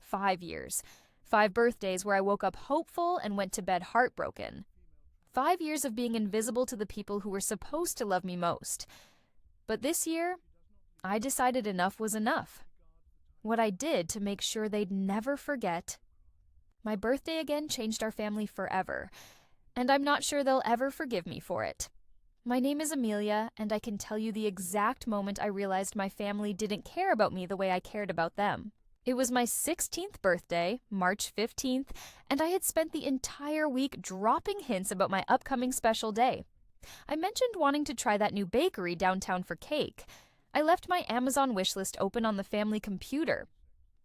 5 years. 5 birthdays where I woke up hopeful and went to bed heartbroken. 5 years of being invisible to the people who were supposed to love me most. But this year, I decided enough was enough. What I did to make sure they'd never forget. My birthday again changed our family forever, and I'm not sure they'll ever forgive me for it. My name is Amelia, and I can tell you the exact moment I realized my family didn't care about me the way I cared about them. It was my 16th birthday, March 15th, and I had spent the entire week dropping hints about my upcoming special day. I mentioned wanting to try that new bakery downtown for cake. I left my Amazon wishlist open on the family computer.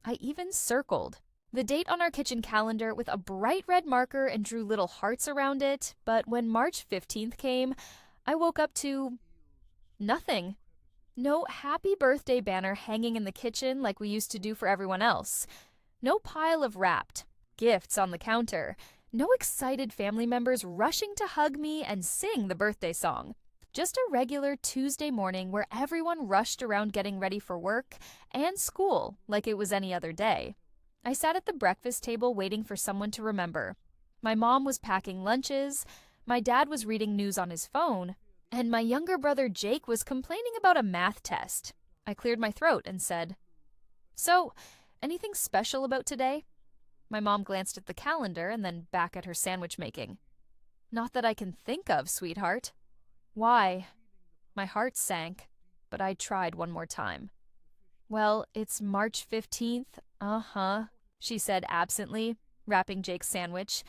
I even circled the date on our kitchen calendar with a bright red marker and drew little hearts around it, but when March 15th came, I woke up to nothing. No happy birthday banner hanging in the kitchen like we used to do for everyone else. No pile of wrapped gifts on the counter. No excited family members rushing to hug me and sing the birthday song. Just a regular Tuesday morning where everyone rushed around getting ready for work and school like it was any other day. I sat at the breakfast table waiting for someone to remember. My mom was packing lunches, my dad was reading news on his phone, and my younger brother Jake was complaining about a math test. I cleared my throat and said, "So, anything special about today?" My mom glanced at the calendar and then back at her sandwich making. "Not that I can think of, sweetheart." "Why?" My heart sank, but I tried one more time. "Well, it's March 15th. She said absently, wrapping Jake's sandwich.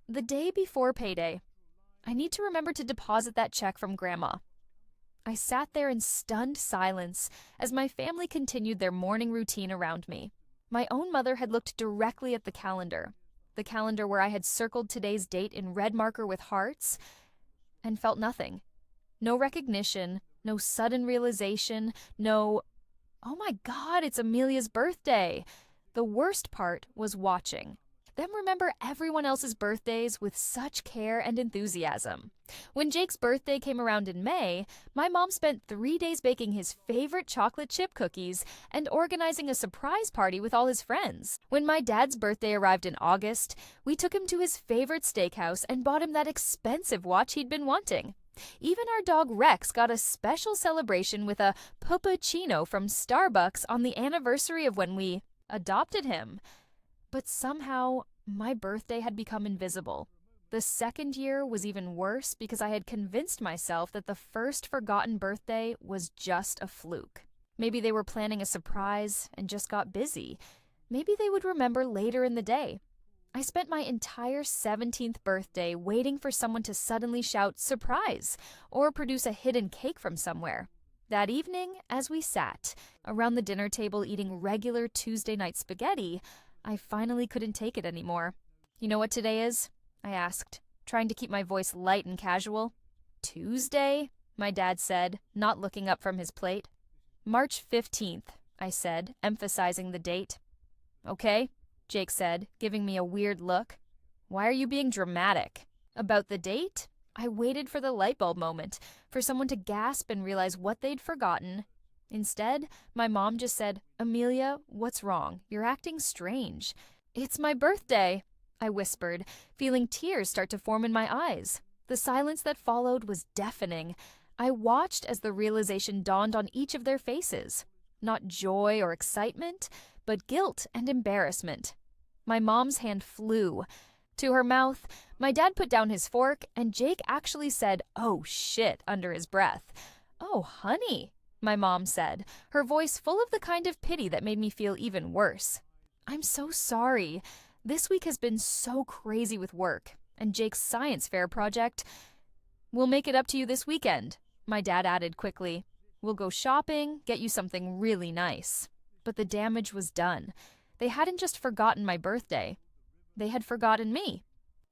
"The day before payday. I need to remember to deposit that check from Grandma." I sat there in stunned silence as my family continued their morning routine around me. My own mother had looked directly at the calendar where I had circled today's date in red marker with hearts, and felt nothing. No recognition, no sudden realization, no, "Oh my God, it's Amelia's birthday." The worst part was watching them remember everyone else's birthdays with such care and enthusiasm. When Jake's birthday came around in May, my mom spent 3 days baking his favorite chocolate chip cookies and organizing a surprise party with all his friends. When my dad's birthday arrived in August, we took him to his favorite steakhouse and bought him that expensive watch he'd been wanting. Even our dog Rex got a special celebration with a puppuccino from Starbucks on the anniversary of when we adopted him. But somehow, my birthday had become invisible. The second year was even worse because I had convinced myself that the first forgotten birthday was just a fluke. Maybe they were planning a surprise and just got busy. Maybe they would remember later in the day. I spent my entire 17th birthday waiting for someone to suddenly shout "surprise" or produce a hidden cake from somewhere. That evening, as we sat around the dinner table eating regular Tuesday night spaghetti, I finally couldn't take it anymore. "You know what today is?" I asked, trying to keep my voice light and casual. "Tuesday?" my dad said, not looking up from his plate. "March 15th, I said, emphasizing the date. "Okay," Jake said, giving me a weird look. "Why are you being dramatic?" About the date? I waited for the light bulb moment, for someone to gasp and realize what they'd forgotten. Instead, my mom just said, "Amelia, what's wrong? You're acting strange." "It's my birthday," I whispered, feeling tears start to form in my eyes. The silence that followed was deafening. I watched as the realization dawned on each of their faces. Not joy or excitement, but guilt and embarrassment. My mom's hand flew to her mouth. My dad put down his fork, and Jake actually said, "Oh shit," under his breath. "Oh, honey," my mom said, her voice full of the kind of pity that made me feel even worse. "I'm so sorry. This week has been so crazy with work and Jake's science fair project. We'll make it up to you this weekend," my dad added quickly. "We'll go shopping, get you something really nice." But the damage was done. They hadn't just forgotten my birthday. They had forgotten me.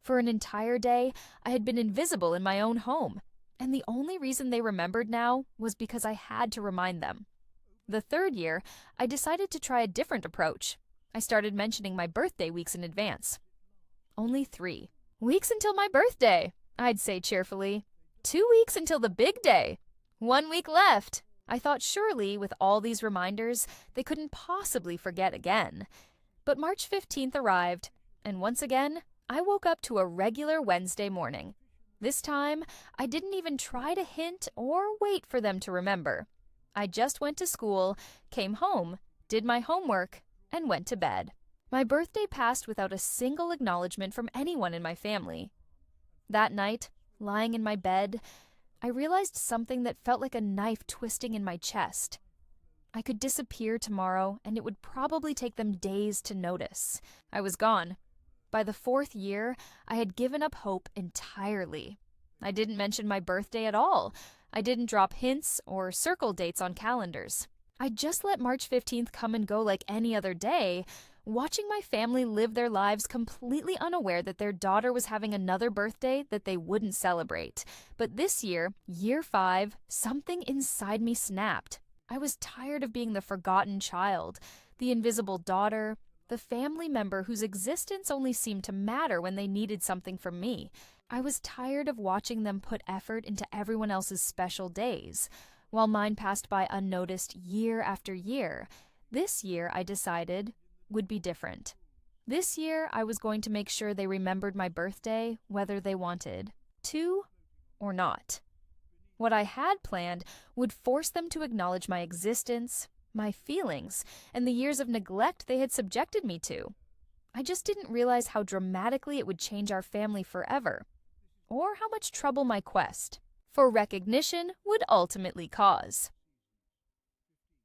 For an entire day, I had been invisible in my own home. And the only reason they remembered now was because I had to remind them. The third year, I decided to try a different approach. I started mentioning my birthday weeks in advance. "Only 3 weeks until my birthday," I'd say cheerfully. 2 weeks until the big day. 1 week left." I thought surely, with all these reminders, they couldn't possibly forget again. But March 15th arrived, and once again, I woke up to a regular Wednesday morning. This time, I didn't even try to hint or wait for them to remember. I just went to school, came home, did my homework, and went to bed. My birthday passed without a single acknowledgement from anyone in my family. That night, lying in my bed, I realized something that felt like a knife twisting in my chest. I could disappear tomorrow, and it would probably take them days to notice. I was gone. By the 4th year, I had given up hope entirely. I didn't mention my birthday at all. I didn't drop hints or circle dates on calendars. I just let March 15th come and go like any other day, watching my family live their lives completely unaware that their daughter was having another birthday that they wouldn't celebrate. But this year, year 5, something inside me snapped. I was tired of being the forgotten child, the invisible daughter, the family member whose existence only seemed to matter when they needed something from me. I was tired of watching them put effort into everyone else's special days, while mine passed by unnoticed year after year. This year, I decided, would be different. This year, I was going to make sure they remembered my birthday, whether they wanted to or not. What I had planned would force them to acknowledge my existence, my feelings, and the years of neglect they had subjected me to. I just didn't realize how dramatically it would change our family forever, or how much trouble my quest for recognition would ultimately cause.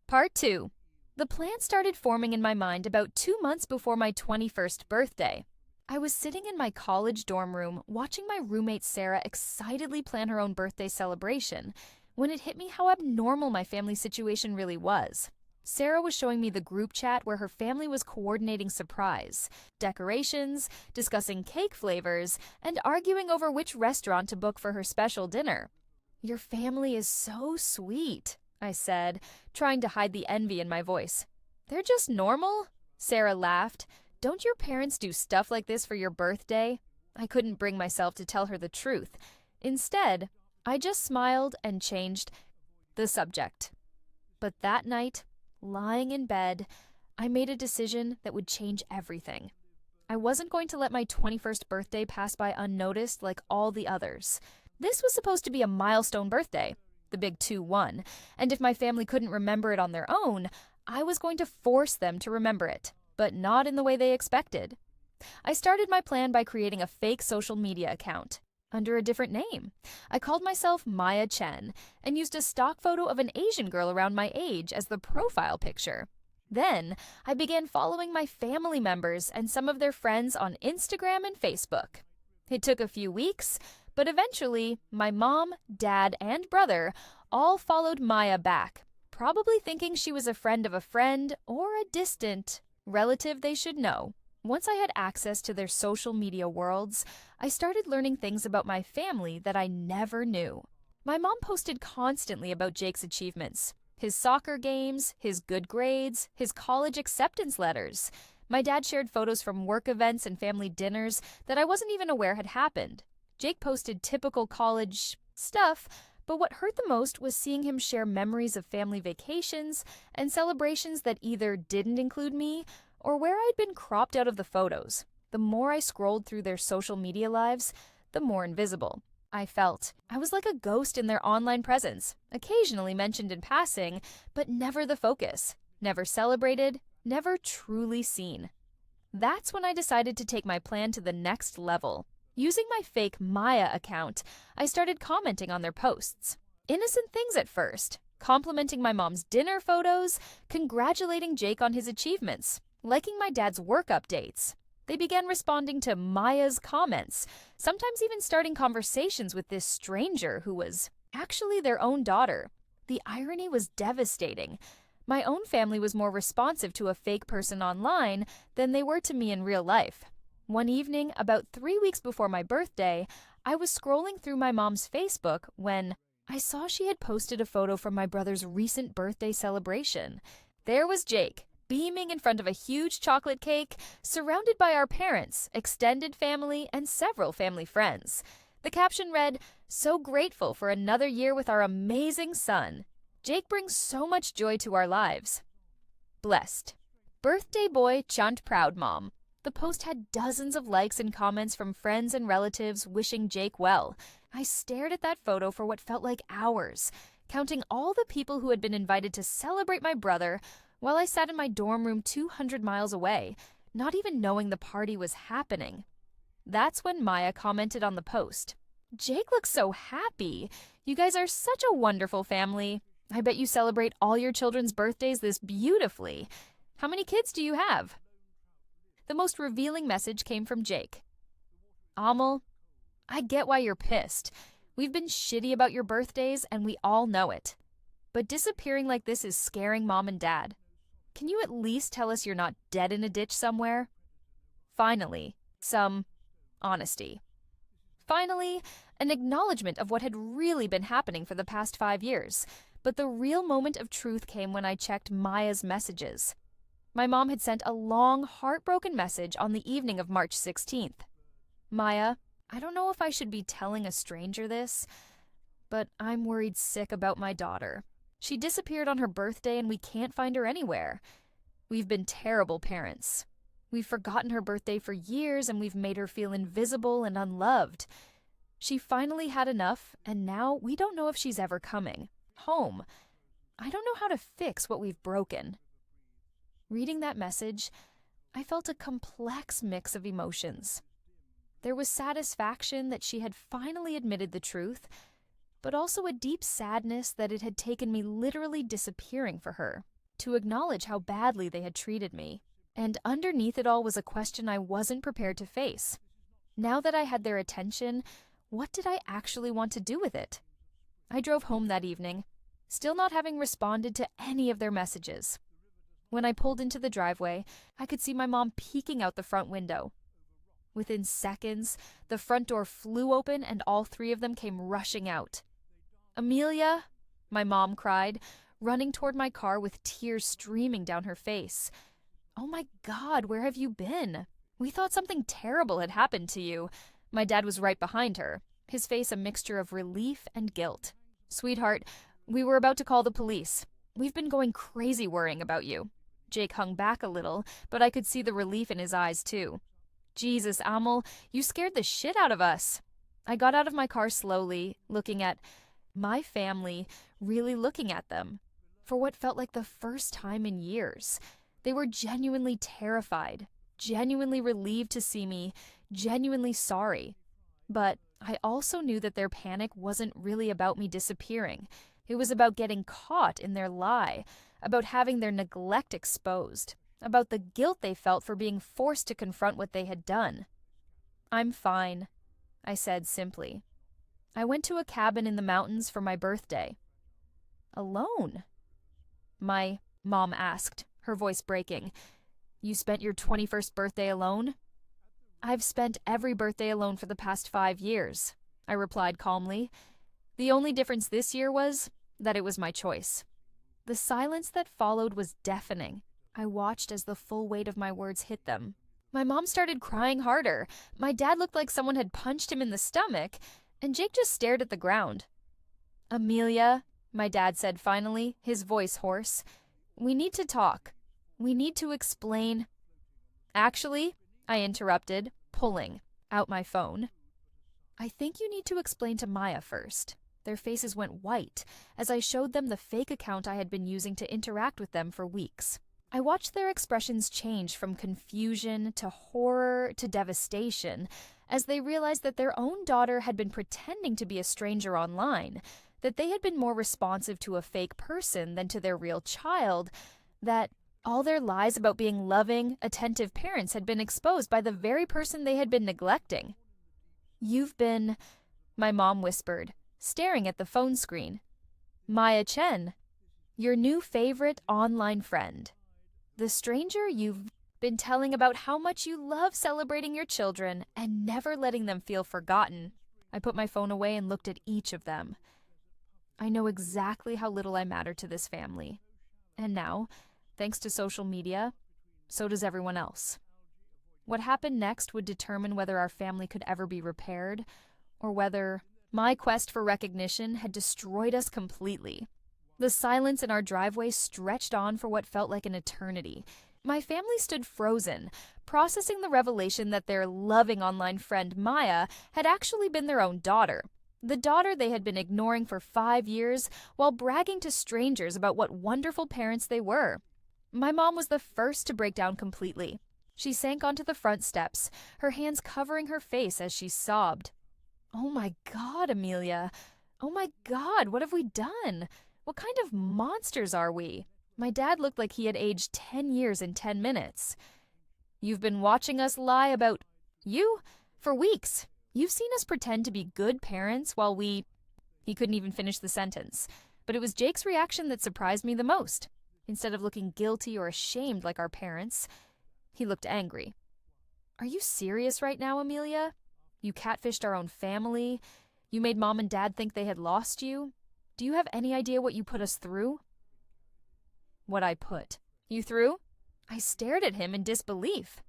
Part 2. The plan started forming in my mind about 2 months before my 21st birthday. I was sitting in my college dorm room watching my roommate Sarah excitedly plan her own birthday celebration when it hit me how abnormal my family situation really was. Sarah was showing me the group chat where her family was coordinating surprise, decorations, discussing cake flavors, and arguing over which restaurant to book for her special dinner. "Your family is so sweet," I said, trying to hide the envy in my voice. "They're just normal?" Sarah laughed. "Don't your parents do stuff like this for your birthday?" I couldn't bring myself to tell her the truth. Instead, I just smiled and changed the subject. But that night, lying in bed, I made a decision that would change everything. I wasn't going to let my 21st birthday pass by unnoticed like all the others. This was supposed to be a milestone birthday, the big 2-1, and if my family couldn't remember it on their own, I was going to force them to remember it, but not in the way they expected. I started my plan by creating a fake social media account under a different name. I called myself Maya Chen and used a stock photo of an Asian girl around my age as the profile picture. Then, I began following my family members and some of their friends on Instagram and Facebook. It took a few weeks, but eventually, my mom, dad, and brother all followed Maya back, probably thinking she was a friend of a friend or a distant relative they should know. Once I had access to their social media worlds, I started learning things about my family that I never knew. My mom posted constantly about Jake's achievements, his soccer games, his good grades, his college acceptance letters. My dad shared photos from work events and family dinners that I wasn't even aware had happened. Jake posted typical college stuff, but what hurt the most was seeing him share memories of family vacations and celebrations that either didn't include me or where I'd been cropped out of the photos. The more I scrolled through their social media lives, the more invisible I felt. I was like a ghost in their online presence, occasionally mentioned in passing, but never the focus, never celebrated, never truly seen. That's when I decided to take my plan to the next level. Using my fake Maya account, I started commenting on their posts. Innocent things at first, complimenting my mom's dinner photos, congratulating Jake on his achievements, liking my dad's work updates. They began responding to Maya's comments, sometimes even starting conversations with this stranger who was actually their own daughter. The irony was devastating. My own family was more responsive to a fake person online than they were to me in real life. One evening, about 3 weeks before my birthday, I was scrolling through my mom's Facebook when I saw she had posted a photo from my brother's recent birthday celebration. There was Jake, beaming in front of a huge chocolate cake, surrounded by our parents, extended family, and several family friends. The caption read, "So grateful for another year with our amazing son. Jake brings so much joy to our lives. Blessed." Birthday boy Chunt proud mom. The post had dozens of likes and comments from friends and relatives wishing Jake well. I stared at that photo for what felt like hours, counting all the people who had been invited to celebrate my brother while I sat in my dorm room 200 miles away, not even knowing the party was happening. That's when Maya commented on the post. "Jake looks so happy. You guys are such a wonderful family. I bet you celebrate all your children's birthdays this beautifully. How many kids do you have?" The most revealing message came from Jake. "Amal, I get why you're pissed. We've been shitty about your birthdays and we all know it. But disappearing like this is scaring Mom and Dad. Can you at least tell us you're not dead in a ditch somewhere?" Finally, some honesty. Finally, an acknowledgement of what had really been happening for the past 5 years. But the real moment of truth came when I checked Maya's messages. My mom had sent a long, heartbroken message on the evening of March 16th. "Maya, I don't know if I should be telling a stranger this, but I'm worried sick about my daughter. She disappeared on her birthday and we can't find her anywhere. We've been terrible parents. We've forgotten her birthday for years and we've made her feel invisible and unloved. She finally had enough and now we don't know if she's ever coming home. I don't know how to fix what we've broken." Reading that message, I felt a complex mix of emotions. There was satisfaction that she had finally admitted the truth, but also a deep sadness that it had taken me literally disappearing for her to acknowledge how badly they had treated me. And underneath it all was a question I wasn't prepared to face. Now that I had their attention, what did I actually want to do with it? I drove home that evening, still not having responded to any of their messages. When I pulled into the driveway, I could see my mom peeking out the front window. Within seconds, the front door flew open and all 3 of them came rushing out. "Amelia," my mom cried, running toward my car with tears streaming down her face. "Oh my God, where have you been? We thought something terrible had happened to you." My dad was right behind her, his face a mixture of relief and guilt. "Sweetheart, we were about to call the police. We've been going crazy worrying about you." Jake hung back a little, but I could see the relief in his eyes too. "Jesus, Amal, you scared the shit out of us." I got out of my car slowly, looking at my family, really looking at them. For what felt like the first time in years. They were genuinely terrified, genuinely relieved to see me, genuinely sorry. But I also knew that their panic wasn't really about me disappearing. It was about getting caught in their lie, about having their neglect exposed, about the guilt they felt for being forced to confront what they had done. "I'm fine," I said simply. "I went to a cabin in the mountains for my birthday." "Alone?" my mom asked, her voice breaking. "You spent your 21st birthday alone?" "I've spent every birthday alone for the past 5 years," I replied calmly. The only difference this year was that it was my choice. The silence that followed was deafening. I watched as the full weight of my words hit them. My mom started crying harder. My dad looked like someone had punched him in the stomach, and Jake just stared at the ground. "Amelia," my dad said finally, his voice hoarse, "we need to talk. We need to explain." "Actually," I interrupted, pulling out my phone. "I think you need to explain to Maya first." Their faces went white as I showed them the fake account I had been using to interact with them for weeks. I watched their expressions change from confusion to horror to devastation as they realized that their own daughter had been pretending to be a stranger online, that they had been more responsive to a fake person than to their real child, that all their lies about being loving, attentive parents had been exposed by the very person they had been neglecting. "You've been," my mom whispered, staring at the phone screen. "Maya Chen, your new favorite online friend. The stranger you've been telling about how much you love celebrating your children and never letting them feel forgotten." I put my phone away and looked at each of them. I know exactly how little I matter to this family. And now, thanks to social media, so does everyone else. What happened next would determine whether our family could ever be repaired, or whether my quest for recognition had destroyed us completely. The silence in our driveway stretched on for what felt like an eternity, My family stood frozen, processing the revelation that their loving online friend Maya had actually been their own daughter. The daughter they had been ignoring for 5 years while bragging to strangers about what wonderful parents they were. My mom was the first to break down completely. She sank onto the front steps, her hands covering her face as she sobbed. "Oh my God, Amelia. Oh my God, what have we done? What kind of monsters are we?" My dad looked like he had aged 10 years in 10 minutes. "You've been watching us lie about you for weeks. You've seen us pretend to be good parents while we—" He couldn't even finish the sentence, but it was Jake's reaction that surprised me the most. Instead of looking guilty or ashamed like our parents, he looked angry. "Are you serious right now, Amelia? You catfished our own family. You made Mom and Dad think they had lost you. Do you have any idea what you put us through?" "What I put you through?" I stared at him in disbelief.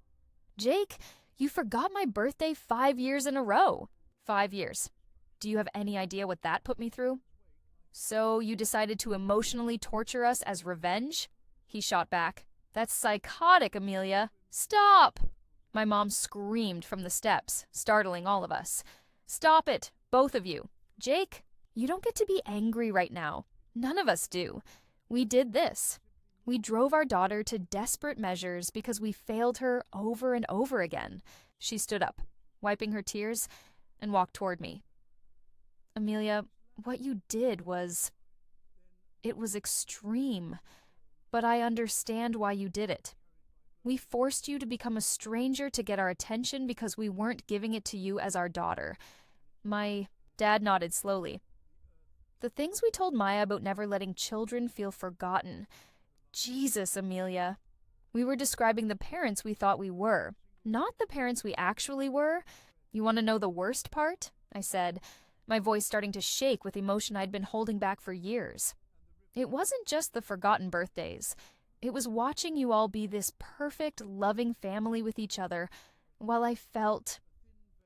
"Jake, you forgot my birthday 5 years in a row." 5 years. Do you have any idea what that put me through? "So you decided to emotionally torture us as revenge?" He shot back. "That's psychotic, Amelia. Stop!" My mom screamed from the steps, startling all of us. "Stop it, both of you. Jake, you don't get to be angry right now. None of us do. We did this. We drove our daughter to desperate measures because we failed her over and over again." She stood up, wiping her tears, and walked toward me. "Amelia, what you did was... it was extreme, but I understand why you did it. We forced you to become a stranger to get our attention because we weren't giving it to you as our daughter." My dad nodded slowly. "The things we told Maya about never letting children feel forgotten. Jesus, Amelia. We were describing the parents we thought we were, not the parents we actually were. You want to know the worst part?" I said, my voice starting to shake with emotion I'd been holding back for years. "It wasn't just the forgotten birthdays. It was watching you all be this perfect, loving family with each other, while I felt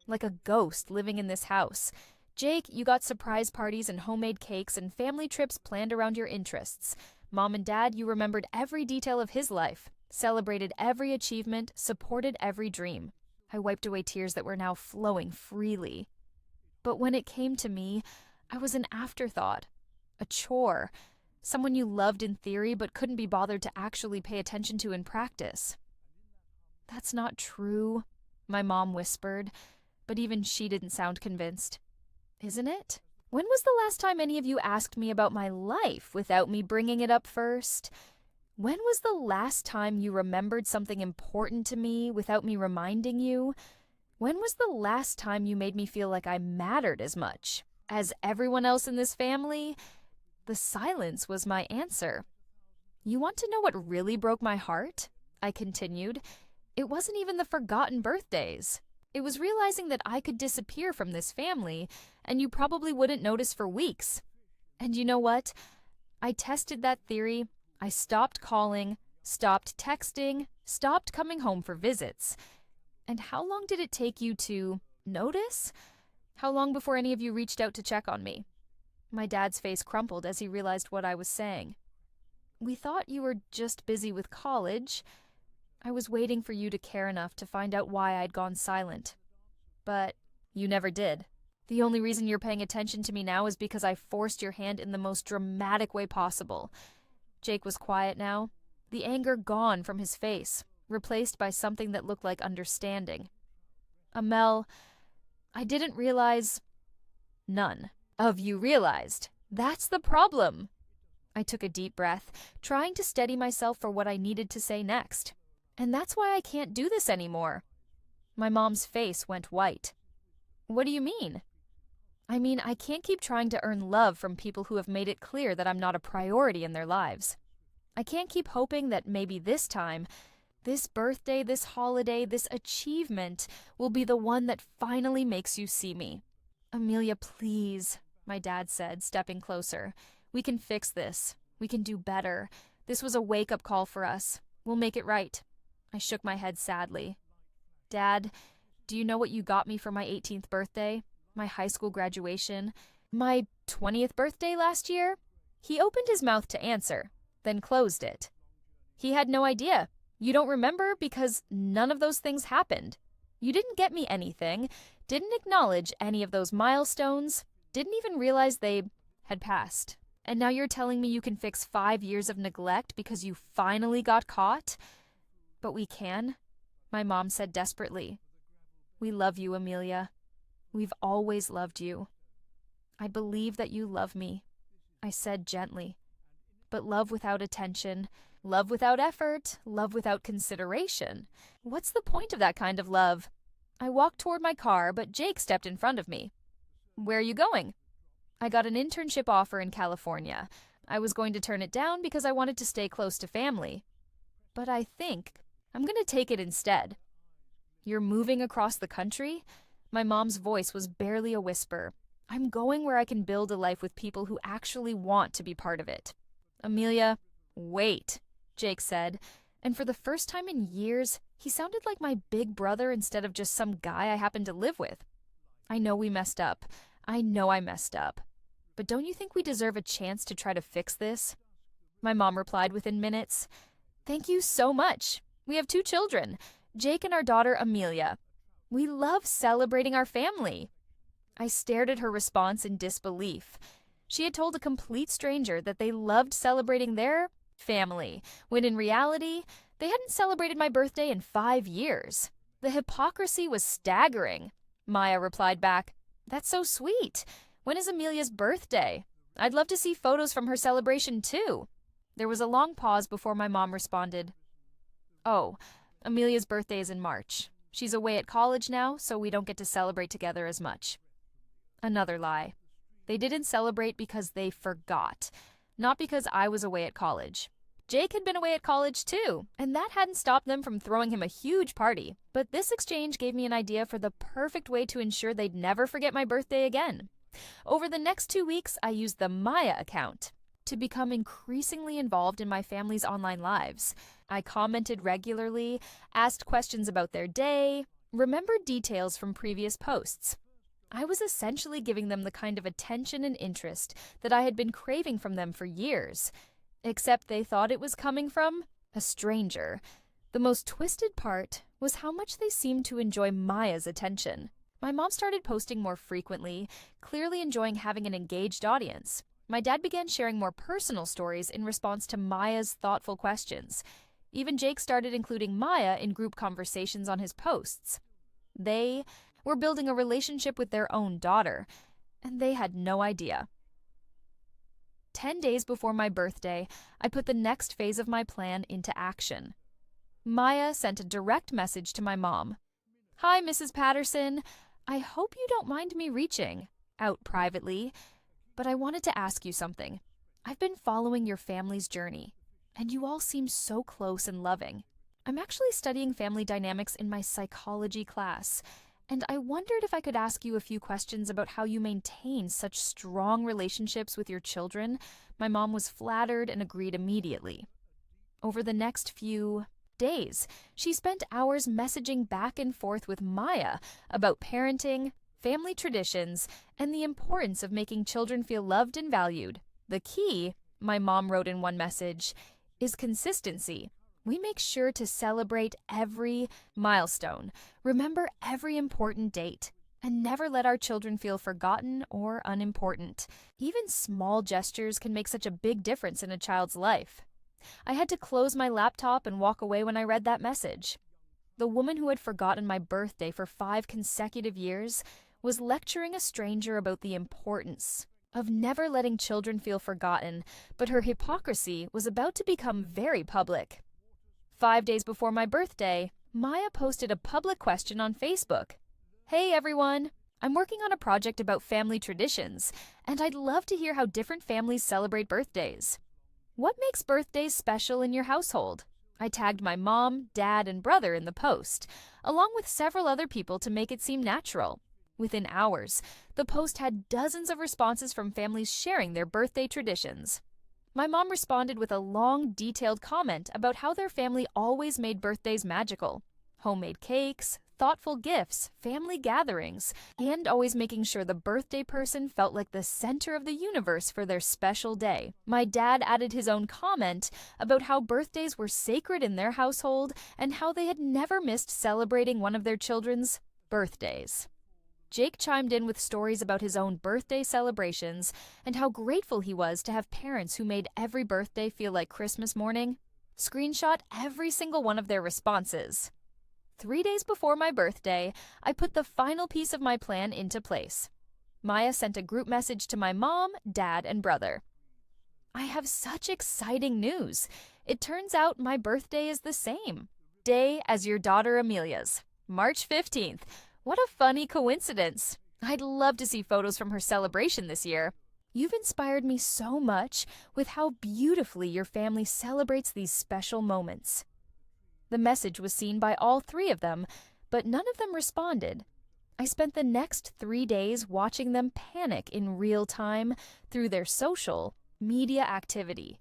like a ghost living in this house. Jake, you got surprise parties and homemade cakes and family trips planned around your interests. Mom and Dad, you remembered every detail of his life, celebrated every achievement, supported every dream." I wiped away tears that were now flowing freely. "But when it came to me, I was an afterthought, a chore, someone you loved in theory but couldn't be bothered to actually pay attention to in practice." "That's not true," my mom whispered, but even she didn't sound convinced. "Isn't it? When was the last time any of you asked me about my life without me bringing it up first? When was the last time you remembered something important to me without me reminding you? When was the last time you made me feel like I mattered as much as everyone else in this family?" The silence was my answer. "You want to know what really broke my heart?" I continued. "It wasn't even the forgotten birthdays. It was realizing that I could disappear from this family, and you probably wouldn't notice for weeks. And you know what? I tested that theory. I stopped calling, stopped texting, stopped coming home for visits. And how long did it take you to notice? How long before any of you reached out to check on me?" My dad's face crumpled as he realized what I was saying. "We thought you were just busy with college. I was waiting for you to care enough to find out why I'd gone silent. But you never did. The only reason you're paying attention to me now is because I forced your hand in the most dramatic way possible." Jake was quiet now, the anger gone from his face, replaced by something that looked like understanding. "Amel, I didn't realize—" "None of you realized. That's the problem." I took a deep breath, trying to steady myself for what I needed to say next. "And that's why I can't do this anymore." My mom's face went white. "What do you mean?" "I mean, I can't keep trying to earn love from people who have made it clear that I'm not a priority in their lives. I can't keep hoping that maybe this time, this birthday, this holiday, this achievement will be the one that finally makes you see me." "Amelia, please," my dad said, stepping closer. "We can fix this. We can do better. This was a wake-up call for us. We'll make it right." I shook my head sadly. "Dad, do you know what you got me for my 18th birthday? My high school graduation? My 20th birthday last year?" He opened his mouth to answer, then closed it. He had no idea. You don't remember because none of those things happened. You didn't get me anything, didn't acknowledge any of those milestones, didn't even realize they had passed. And now you're telling me you can fix 5 years of neglect because you finally got caught? But we can, my mom said desperately. We love you, Amelia. We've always loved you. I believe that you love me, I said gently. But love without attention, love without effort, love without consideration. What's the point of that kind of love? I walked toward my car, but Jake stepped in front of me. Where are you going? I got an internship offer in California. I was going to turn it down because I wanted to stay close to family. But I think I'm going to take it instead. You're moving across the country? My mom's voice was barely a whisper. I'm going where I can build a life with people who actually want to be part of it. Amelia, wait, Jake said, and for the first time in years, he sounded like my big brother instead of just some guy I happened to live with. I know we messed up. I know I messed up. But don't you think we deserve a chance to try to fix this? My mom replied within minutes. Thank you so much. We have 2 children, Jake and our daughter Amelia. We love celebrating our family. I stared at her response in disbelief. She had told a complete stranger that they loved celebrating their family, when in reality, they hadn't celebrated my birthday in 5 years. The hypocrisy was staggering. Maya replied back, That's so sweet. When is Amelia's birthday? I'd love to see photos from her celebration too. There was a long pause before my mom responded. Oh, Amelia's birthday is in March. She's away at college now, so we don't get to celebrate together as much. Another lie. They didn't celebrate because they forgot, not because I was away at college. Jake had been away at college too, and that hadn't stopped them from throwing him a huge party. But this exchange gave me an idea for the perfect way to ensure they'd never forget my birthday again. Over the next 2 weeks, I used the Maya account to become increasingly involved in my family's online lives. I commented regularly, asked questions about their day, remembered details from previous posts. I was essentially giving them the kind of attention and interest that I had been craving from them for years. Except they thought it was coming from a stranger. The most twisted part was how much they seemed to enjoy Maya's attention. My mom started posting more frequently, clearly enjoying having an engaged audience. My dad began sharing more personal stories in response to Maya's thoughtful questions. Even Jake started including Maya in group conversations on his posts. They were building a relationship with their own daughter, and they had no idea. 10 days before my birthday, I put the next phase of my plan into action. Maya sent a direct message to my mom. Hi, Mrs. Patterson. I hope you don't mind me reaching out privately, but I wanted to ask you something. I've been following your family's journey, and you all seem so close and loving. I'm actually studying family dynamics in my psychology class, and I wondered if I could ask you a few questions about how you maintain such strong relationships with your children. My mom was flattered and agreed immediately. Over the next few days, she spent hours messaging back and forth with Maya about parenting, family traditions, and the importance of making children feel loved and valued. The key, my mom wrote in one message, is consistency. We make sure to celebrate every milestone, remember every important date, and never let our children feel forgotten or unimportant. Even small gestures can make such a big difference in a child's life. I had to close my laptop and walk away when I read that message. The woman who had forgotten my birthday for 5 consecutive years was lecturing a stranger about the importance of never letting children feel forgotten, but her hypocrisy was about to become very public. 5 days before my birthday, Maya posted a public question on Facebook. Hey everyone, I'm working on a project about family traditions, and I'd love to hear how different families celebrate birthdays. What makes birthdays special in your household? I tagged my mom, dad, and brother in the post, along with several other people to make it seem natural. Within hours, the post had dozens of responses from families sharing their birthday traditions. My mom responded with a long, detailed comment about how their family always made birthdays magical. Homemade cakes, thoughtful gifts, family gatherings, and always making sure the birthday person felt like the center of the universe for their special day. My dad added his own comment about how birthdays were sacred in their household and how they had never missed celebrating one of their children's birthdays. Jake chimed in with stories about his own birthday celebrations and how grateful he was to have parents who made every birthday feel like Christmas morning. Screenshot every single one of their responses. 3 days before my birthday, I put the final piece of my plan into place. Maya sent a group message to my mom, dad, and brother. I have such exciting news. It turns out my birthday is the same day as your daughter Amelia's, March 15th. What a funny coincidence. I'd love to see photos from her celebration this year. You've inspired me so much with how beautifully your family celebrates these special moments. The message was seen by all 3 of them, but none of them responded. I spent the next 3 days watching them panic in real time through their social media activity.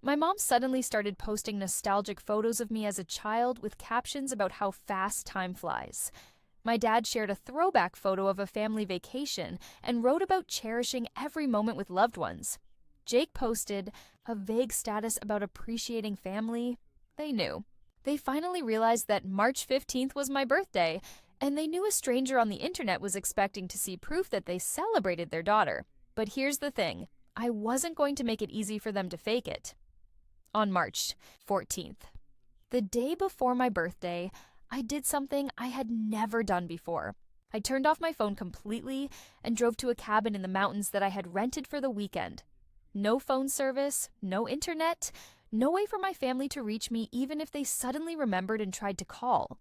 My mom suddenly started posting nostalgic photos of me as a child with captions about how fast time flies. My dad shared a throwback photo of a family vacation and wrote about cherishing every moment with loved ones. Jake posted a vague status about appreciating family. They knew. They finally realized that March 15th was my birthday, and they knew a stranger on the internet was expecting to see proof that they celebrated their daughter. But here's the thing. I wasn't going to make it easy for them to fake it. On March 14th, the day before my birthday, I did something I had never done before. I turned off my phone completely and drove to a cabin in the mountains that I had rented for the weekend. No phone service, no internet, no way for my family to reach me even if they suddenly remembered and tried to call.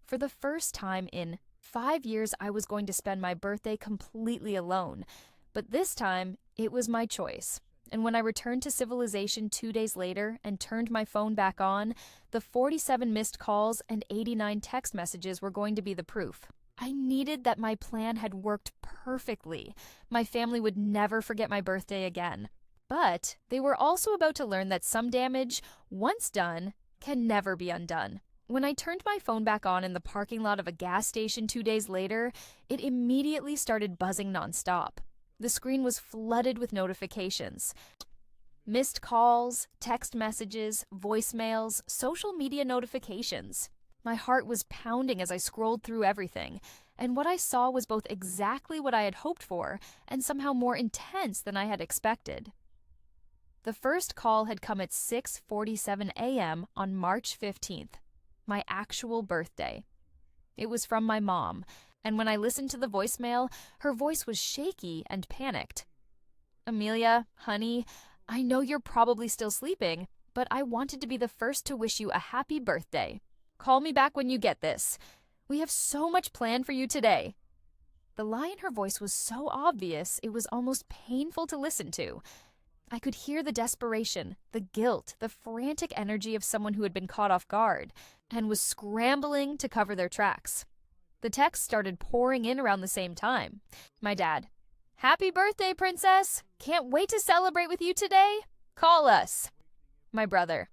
For the first time in 5 years, I was going to spend my birthday completely alone. But this time, it was my choice. And when I returned to civilization 2 days later and turned my phone back on, the 47 missed calls and 89 text messages were going to be the proof. I needed that my plan had worked perfectly. My family would never forget my birthday again. But they were also about to learn that some damage, once done, can never be undone. When I turned my phone back on in the parking lot of a gas station 2 days later, it immediately started buzzing nonstop. The screen was flooded with notifications. Missed calls, text messages, voicemails, social media notifications. My heart was pounding as I scrolled through everything, and what I saw was both exactly what I had hoped for and somehow more intense than I had expected. The first call had come at 6:47 a.m. on March 15th, my actual birthday. It was from my mom, and when I listened to the voicemail, her voice was shaky and panicked. Amelia, honey, I know you're probably still sleeping, but I wanted to be the first to wish you a happy birthday. Call me back when you get this. We have so much planned for you today. The lie in her voice was so obvious, it was almost painful to listen to. I could hear the desperation, the guilt, the frantic energy of someone who had been caught off guard and was scrambling to cover their tracks. The texts started pouring in around the same time. My dad, "Happy birthday, princess! Can't wait to celebrate with you today. Call us." My brother,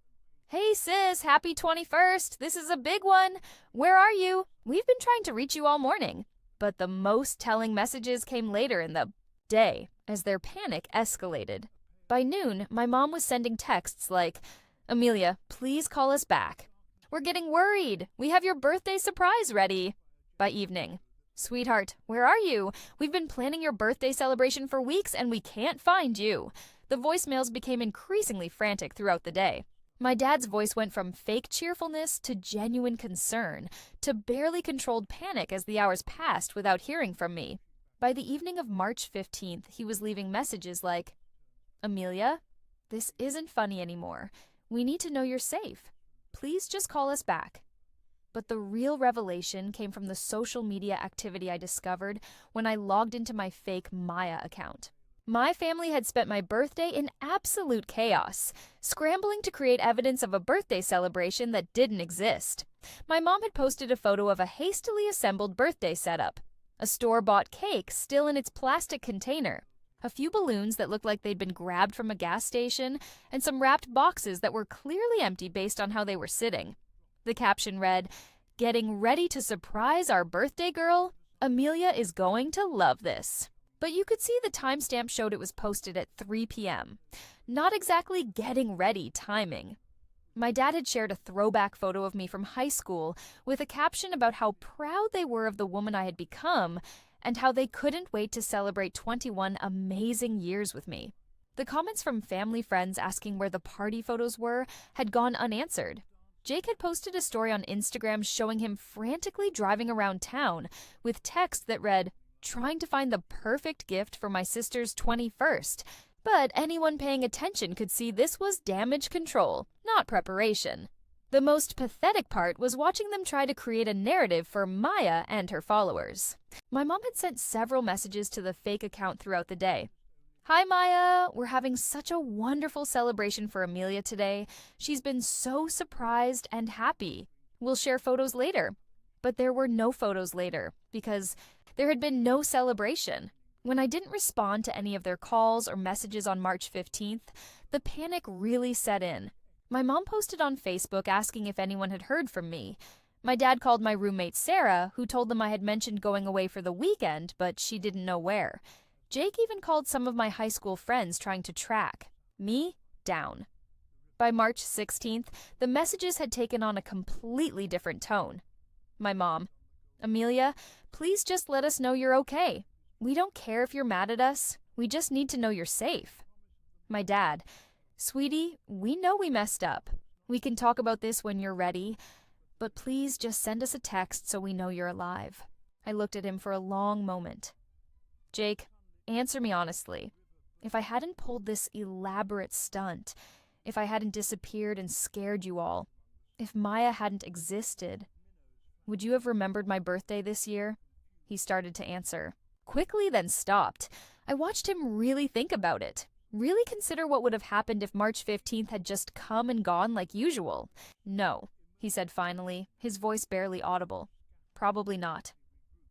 "Hey sis, happy 21st. This is a big one. Where are you? We've been trying to reach you all morning." But the most telling messages came later in the day as their panic escalated. By noon, my mom was sending texts like, "Amelia, please call us back. We're getting worried. We have your birthday surprise ready." By evening, "Sweetheart, where are you? We've been planning your birthday celebration for weeks and we can't find you." The voicemails became increasingly frantic throughout the day. My dad's voice went from fake cheerfulness to genuine concern, to barely controlled panic as the hours passed without hearing from me. By the evening of March 15th, he was leaving messages like, "Amelia, this isn't funny anymore. We need to know you're safe. Please just call us back." But the real revelation came from the social media activity I discovered when I logged into my fake Maya account. My family had spent my birthday in absolute chaos, scrambling to create evidence of a birthday celebration that didn't exist. My mom had posted a photo of a hastily assembled birthday setup, a store-bought cake still in its plastic container, a few balloons that looked like they'd been grabbed from a gas station, and some wrapped boxes that were clearly empty based on how they were sitting. The caption read, Getting ready to surprise our birthday girl? Amelia is going to love this. But you could see the timestamp showed it was posted at 3 p.m. Not exactly getting ready timing. My dad had shared a throwback photo of me from high school with a caption about how proud they were of the woman I had become and how they couldn't wait to celebrate 21 amazing years with me. The comments from family friends asking where the party photos were had gone unanswered. Jake had posted a story on Instagram showing him frantically driving around town with text that read, "Trying to find the perfect gift for my sister's 21st. But anyone paying attention could see this was damage control, not preparation." The most pathetic part was watching them try to create a narrative for Maya and her followers. My mom had sent several messages to the fake account throughout the day. "Hi Maya, we're having such a wonderful celebration for Amelia today. She's been so surprised and happy. We'll share photos later." But there were no photos later because there had been no celebration. When I didn't respond to any of their calls or messages on March 15th, the panic really set in. My mom posted on Facebook asking if anyone had heard from me. My dad called my roommate Sarah, who told them I had mentioned going away for the weekend, but she didn't know where. Jake even called some of my high school friends trying to track me down. By March 16th, the messages had taken on a completely different tone. My mom, "Amelia, please just let us know you're okay. We don't care if you're mad at us. We just need to know you're safe." My dad, "Sweetie, we know we messed up. We can talk about this when you're ready, but please just send us a text so we know you're alive." I looked at him for a long moment. "Jake, answer me honestly. If I hadn't pulled this elaborate stunt, if I hadn't disappeared and scared you all, if Maya hadn't existed, would you have remembered my birthday this year?" He started to answer. Quickly then stopped. I watched him really think about it. Really consider what would have happened if March 15th had just come and gone like usual. "No," he said finally, his voice barely audible. "Probably not."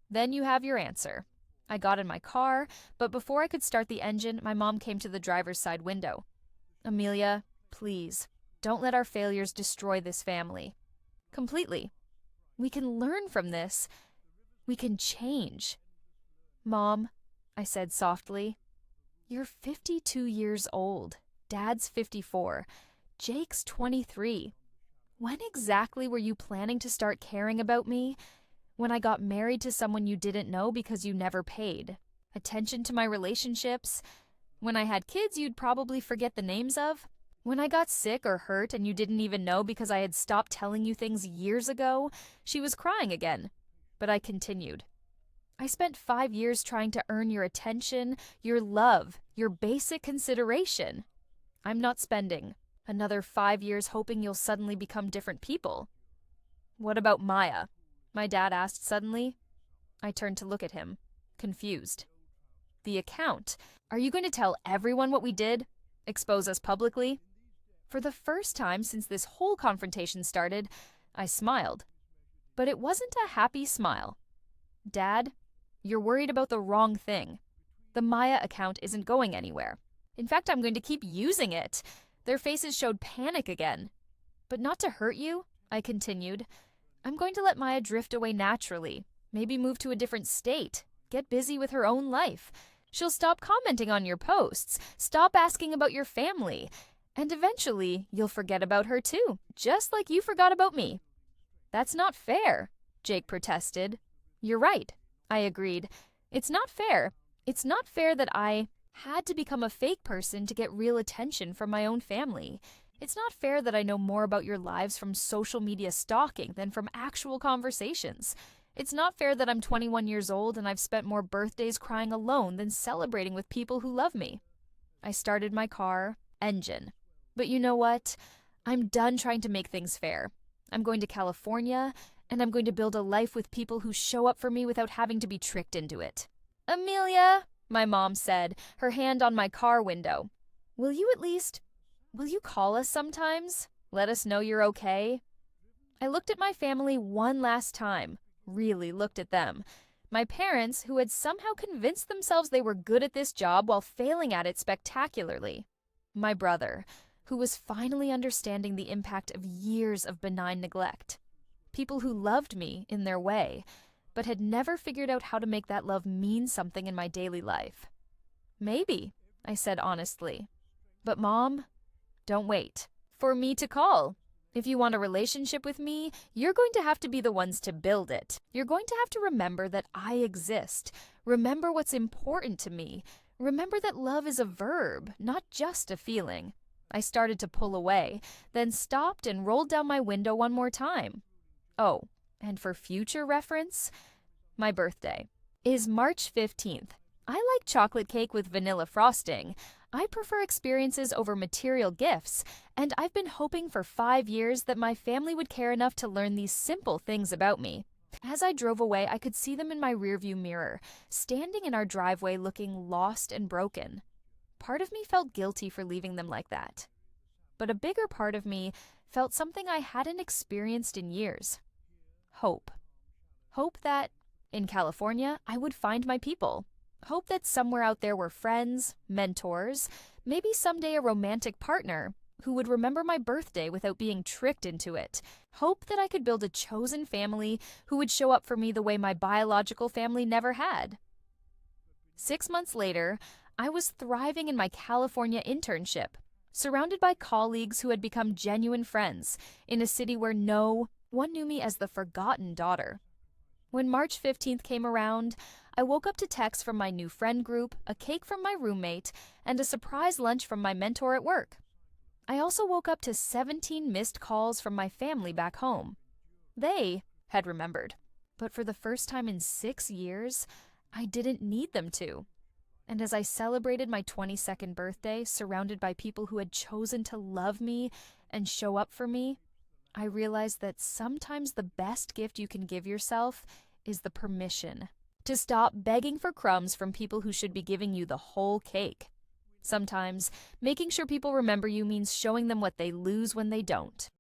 "Then you have your answer." I got in my car, but before I could start the engine, my mom came to the driver's side window. "Amelia, please, don't let our failures destroy this family." "Completely. We can learn from this. We can change." "Mom," I said softly, "you're 52 years old. Dad's 54. Jake's 23. When exactly were you planning to start caring about me? When I got married to someone you didn't know because you never paid? Attention to my relationships? When I had kids you'd probably forget the names of? When I got sick or hurt and you didn't even know because I had stopped telling you things years ago?" She was crying again, but I continued. "I spent 5 years trying to earn your attention, your love, your basic consideration. I'm not spending another 5 years hoping you'll suddenly become different people." "What about Maya?" my dad asked suddenly. I turned to look at him, confused. "The account. Are you going to tell everyone what we did? Expose us publicly?" For the first time since this whole confrontation started, I smiled. But it wasn't a happy smile. "Dad, you're worried about the wrong thing. The Maya account isn't going anywhere. In fact, I'm going to keep using it." Their faces showed panic again. "But not to hurt you," I continued. "I'm going to let Maya drift away naturally, maybe move to a different state, get busy with her own life. She'll stop commenting on your posts, stop asking about your family, and eventually you'll forget about her too, just like you forgot about me." "That's not fair," Jake protested. "You're right," I agreed. "It's not fair. It's not fair that I had to become a fake person to get real attention from my own family. It's not fair that I know more about your lives from social media stalking than from actual conversations. It's not fair that I'm 21 years old and I've spent more birthdays crying alone than celebrating with people who love me." I started my car, engine. "But you know what? I'm done trying to make things fair. I'm going to California, and I'm going to build a life with people who show up for me without having to be tricked into it." "Amelia," my mom said, her hand on my car window, Will you call us sometimes? Let us know you're okay?" I looked at my family one last time, really looked at them. My parents, who had somehow convinced themselves they were good at this job while failing at it spectacularly. My brother, who was finally understanding the impact of years of benign neglect. people who loved me in their way, but had never figured out how to make that love mean something in my daily life. Maybe, I said honestly. But Mom, don't wait for me to call. If you want a relationship with me, you're going to have to be the ones to build it. You're going to have to remember that I exist. Remember what's important to me. Remember that love is a verb, not just a feeling. I started to pull away, then stopped and rolled down my window one more time. Oh, and for future reference, my birthday is March 15th. I like chocolate cake with vanilla frosting. I prefer experiences over material gifts, and I've been hoping for 5 years that my family would care enough to learn these simple things about me. As I drove away, I could see them in my rearview mirror, standing in our driveway looking lost and broken. Part of me felt guilty for leaving them like that. But a bigger part of me felt something I hadn't experienced in years. Hope. Hope that, in California, I would find my people. Hope that somewhere out there were friends, mentors, maybe someday a romantic partner who would remember my birthday without being tricked into it. Hope that I could build a chosen family who would show up for me the way my biological family never had. 6 months later, I was thriving in my California internship, surrounded by colleagues who had become genuine friends in a city where no one knew me as the forgotten daughter. When March 15th came around, I woke up to texts from my new friend group, a cake from my roommate, and a surprise lunch from my mentor at work. I also woke up to 17 missed calls from my family back home. They had remembered, but for the first time in 6 years, I didn't need them to. And as I celebrated my 22nd birthday, surrounded by people who had chosen to love me and show up for me, I realized that sometimes the best gift you can give yourself is the permission to stop begging for crumbs from people who should be giving you the whole cake. Sometimes, making sure people remember you means showing them what they lose when they don't.